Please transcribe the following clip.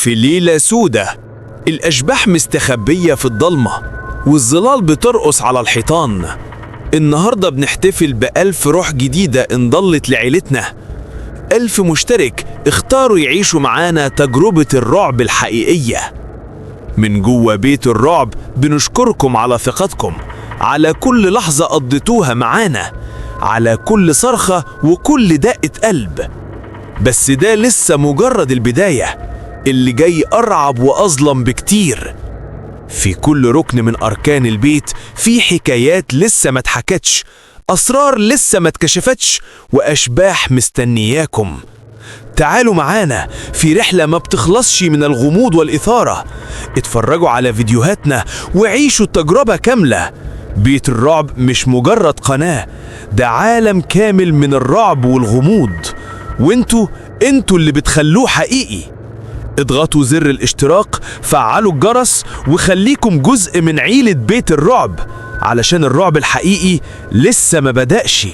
في ليلة سودة، الأشباح مستخبية في الضلمة والظلال بترقص على الحيطان. النهاردة بنحتفل ب1000 روح جديدة انضلت لعيلتنا، 1000 مشترك اختاروا يعيشوا معانا تجربة الرعب الحقيقية. من جوه بيت الرعب بنشكركم على ثقتكم، على كل لحظة قضيتوها معانا، على كل صرخة وكل دقة قلب. بس ده لسه مجرد البداية، اللي جاي أرعب وأظلم بكتير. في كل ركن من أركان البيت في حكايات لسه ما اتحكتش، أسرار لسه ما اتكشفتش، وأشباح مستنياكم. تعالوا معانا في رحلة ما بتخلصش من الغموض والإثارة. اتفرجوا على فيديوهاتنا وعيشوا التجربة كاملة. بيت الرعب مش مجرد قناة، ده عالم كامل من الرعب والغموض، وانتوا اللي بتخلوه حقيقي. اضغطوا زر الاشتراك، فعلوا الجرس، وخليكم جزء من عيلة بيت الرعب، علشان الرعب الحقيقي لسه ما بدأش.